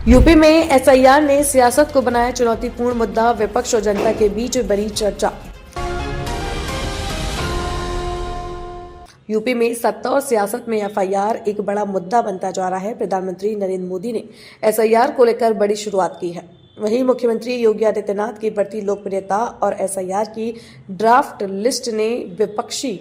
UP में SIR ने सियासत को बनाया चुनौतीपूर्ण मुद्दा, विपक्ष और जनता के बीच बड़ी चर्चा। यूपी में सत्ता और सियासत में एफआईआर एक बड़ा मुद्दा बनता जा रहा है। प्रधानमंत्री नरेंद्र मोदी ने एसआईआर को लेकर बड़ी शुरुआत की है। वहीं मुख्यमंत्री योगी आदित्यनाथ की बढ़ती लोकप्रियता और एसआईआर की ड्राफ्ट लिस्ट ने विपक्षी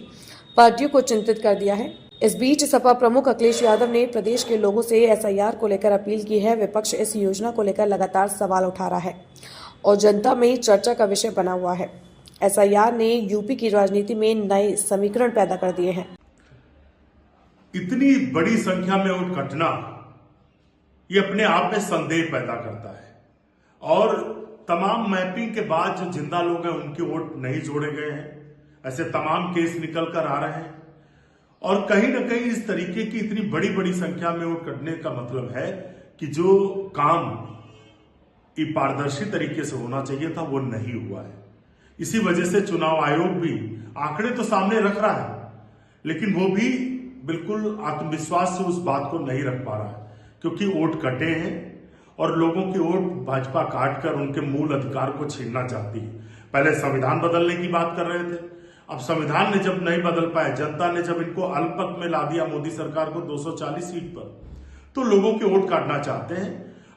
पार्टियों को चिंतित कर दिया है। इस बीच सपा प्रमुख अखिलेश यादव ने प्रदेश के लोगों से एसआईआर को लेकर अपील की है। विपक्ष इस योजना को लेकर लगातार सवाल उठा रहा है और जनता में चर्चा का विषय बना हुआ है। एसआईआर ने यूपी की राजनीति में नए समीकरण पैदा कर दिए हैं। इतनी बड़ी संख्या में वोट कटना ये अपने आप में संदेह पैदा करता है और तमाम मैपिंग के बाद जो जिंदा लोग हैं उनके वोट नहीं जोड़े गए हैं। ऐसे तमाम केस निकल कर आ रहे हैं और कहीं ना कहीं इस तरीके की इतनी बड़ी बड़ी संख्या में वोट कटने का मतलब है कि जो काम पारदर्शी तरीके से होना चाहिए था वो नहीं हुआ है। इसी वजह से चुनाव आयोग भी आंकड़े तो सामने रख रहा है लेकिन वो भी बिल्कुल आत्मविश्वास से उस बात को नहीं रख पा रहा है क्योंकि वोट कटे हैं और लोगों के वोट भाजपा काटकर उनके मूल अधिकार को छीनना चाहती है। पहले संविधान बदलने की बात कर रहे थे, अब संविधान ने जब नहीं बदल पाए, जनता ने जब इनको अल्पमत में ला दिया मोदी सरकार को 240 सीट पर, तो लोगों के वोट काटना चाहते हैं।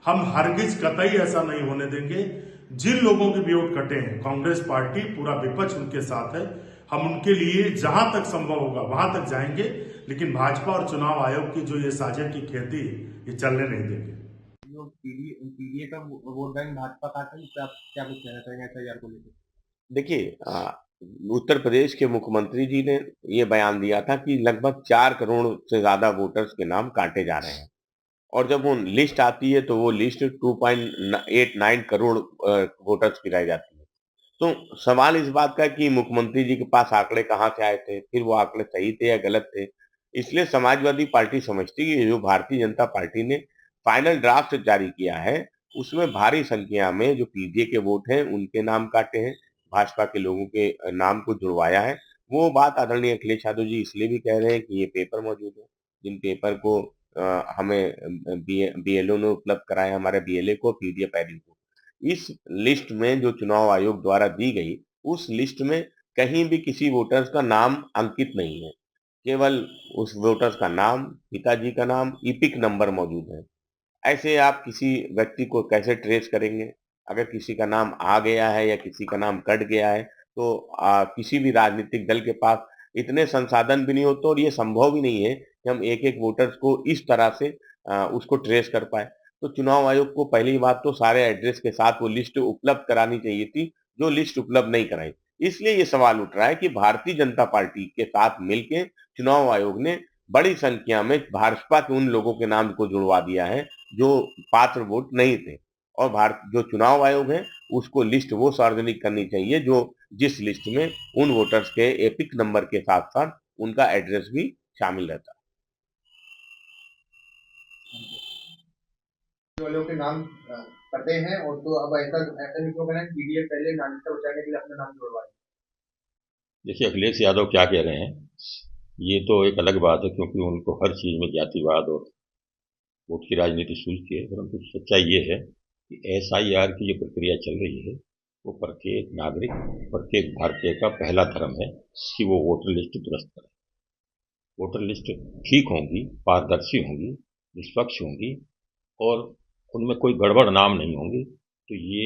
हम हरगिज कतई ऐसा नहीं होने देंगे। जिन लोगों के भी वोट कटे हैं, कांग्रेस पार्टी पूरा विपक्ष उनके साथ है। हम उनके लिए जहां तक संभव होगा वहां तक जाएंगे, लेकिन भाजपा और चुनाव आयोग की जो ये साजिश की खेती ये चलने नहीं देंगे। जो पीडीए का वोट बैंक भाजपा का था, इस पे आप क्या कुछ कहना चाहेंगे एसआईआर को लेकर? देखिए, उत्तर प्रदेश के मुख्यमंत्री जी ने ये बयान दिया था कि लगभग 4 करोड़ से ज्यादा वोटर्स के नाम काटे जा रहे हैं और जब वो लिस्ट आती है तो वो लिस्ट 2.89 करोड़ वोटर्स की रह जाती है। तो सवाल इस बात का है कि मुख्यमंत्री जी के पास आंकड़े कहाँ से आए थे, फिर वो आंकड़े सही थे या गलत थे। इसलिए समाजवादी पार्टी समझती है कि जो भारतीय जनता पार्टी ने फाइनल ड्राफ्ट जारी किया है उसमें भारी संख्या में जो पीडीए के वोट हैं उनके नाम काटे हैं, भाजपा के लोगों के नाम को जुड़वाया है। वो बात आदरणीय अखिलेश यादव जी इसलिए भी कह रहे हैं कि ये पेपर मौजूद है, जिन पेपर को हमें बीएलओ ने उपलब्ध कराया, हमारे बीएलए को, पीडीए पैडिंग को। इस लिस्ट में जो चुनाव आयोग द्वारा दी गई, उस लिस्ट में कहीं भी किसी वोटर्स का नाम अंकित नहीं है। केवल उस वोटर्स का नाम, पिताजी का नाम, ईपिक नंबर मौजूद है। ऐसे आप किसी व्यक्ति को कैसे ट्रेस करेंगे? अगर किसी का नाम आ गया है या किसी का नाम कट गया है, तो किसी भी राजनीतिक दल के पास इतने संसाधन भी नहीं होते और ये संभव भी नहीं है कि हम एक-एक वोटर्स को इस तरह से उसको ट्रेस कर पाएँ। तो चुनाव आयोग को पहली बात तो सारे एड्रेस के साथ वो लिस्ट उपलब्ध करानी चाहिए थी, जो लिस्ट उपलब्ध नहीं कराई। इसलिए ये सवाल उठ रहा है कि भारतीय जनता पार्टी के साथ मिलके चुनाव आयोग ने बड़ी संख्या में भाजपा के उन लोगों के नाम को जुड़वा दिया है जो पात्र वोट नहीं थे और भारत जो चुनाव आयोग है उसको लिस्ट वो सार्वजनिक करनी चाहिए जो जिस लिस्ट में उन वोटर्स के एपिक नंबर के साथ साथ उनका एड्रेस भी शामिल रहता है। वालों के नाम कटे हैं और तो अब ऐसा ऐसा नहीं क्यों करें, पीडीए पहले नागरिकता बचाने के लिए अपना नाम जुड़वाए। देखिए, अखिलेश यादव क्या कह रहे हैं, ये तो एक अलग बात है क्योंकि उनको हर चीज में जातिवाद और वोट की राजनीति सूझती है। परंतु सच्चाई ये है कि एसआईआर की जो प्रक्रिया चल रही है वो प्रत्येक नागरिक, प्रत्येक भारतीय का पहला धर्म है कि वो वोटर लिस्ट दुरुस्त करे। वोटर लिस्ट ठीक होंगी, पारदर्शी होंगी, निष्पक्ष होंगी और उनमें कोई गड़बड़ नाम नहीं होंगे, तो ये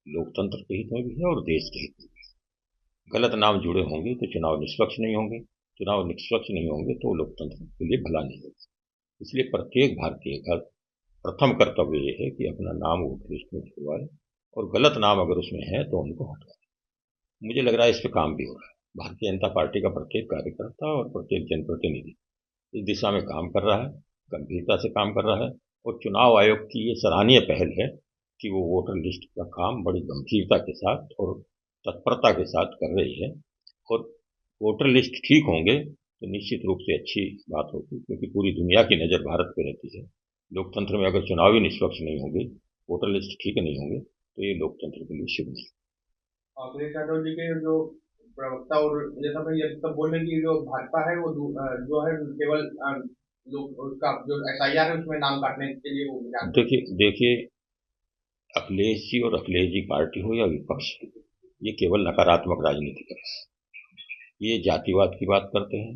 लोकतंत्र के हित में भी है और देश के हित में भी है। गलत नाम जुड़े होंगे तो चुनाव निष्पक्ष नहीं होंगे, चुनाव निष्पक्ष नहीं होंगे तो लोकतंत्र के लिए भला नहीं होगा। इसलिए प्रत्येक भारतीय का प्रथम कर्तव्य ये है कि अपना नाम वोटर लिस्ट में जुड़वाए और गलत नाम अगर उसमें है तो उनको हटवाए। मुझे लग रहा है इस पे काम भी हो रहा है। भारतीय जनता पार्टी का प्रत्येक कार्यकर्ता और प्रत्येक जनप्रतिनिधि इस दिशा में काम कर रहा है, गंभीरता से काम कर रहा है और चुनाव आयोग की ये सराहनीय पहल है कि वो वोटर लिस्ट का काम बड़ी गंभीरता के साथ और तत्परता के साथ कर रही है। और वोटर लिस्ट ठीक होंगे तो निश्चित रूप से अच्छी बात होगी क्योंकि पूरी दुनिया की नज़र भारत पे रहती है। लोकतंत्र में अगर चुनाव ही निष्पक्ष नहीं होंगे, वोटर लिस्ट ठीक नहीं होंगे तो ये लोकतंत्र के लिए शुभ नहीं। अखिलेश यादव जी के जो प्रवक्ता और जैसा भाई ये सब बोल रहे हैं कि जो भाजपा है वो जो है केवल लोग उसका जो एसआईआर है उसमें नाम काटने के लिए वो विचार देखिए अखिलेश जी और अखिलेश जी पार्टी हो या विपक्ष, ये केवल नकारात्मक राजनीति करते हैं। ये जातिवाद की बात करते हैं,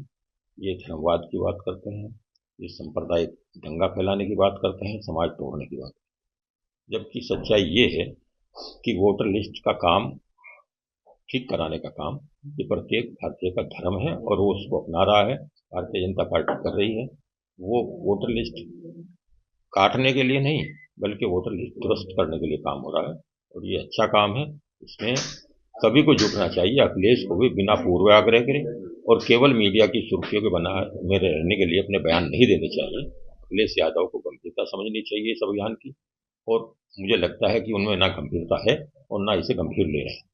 ये धर्मवाद की बात करते हैं, ये सांप्रदायिक दंगा फैलाने की बात करते हैं, समाज तोड़ने की बात। जबकि सच्चाई ये है कि वोटर लिस्ट का काम ठीक कराने का काम ये प्रत्येक भारतीय का धर्म है और वो उसको अपना रहा है। भारतीय जनता पार्टी कर रही है। वो वोटर लिस्ट काटने के लिए नहीं बल्कि वोटर लिस्ट दुरुस्त करने के लिए काम हो रहा है और ये अच्छा काम है। इसमें सभी को जुटना चाहिए। अखिलेश को भी बिना पूर्वाग्रह के और केवल मीडिया की सुर्खियों के बना में रहने के लिए अपने बयान नहीं देने चाहिए। अखिलेश यादव को गंभीरता समझनी चाहिए इस अभियान की और मुझे लगता है कि उनमें ना गंभीरता है और ना इसे गंभीर ले रहे हैं।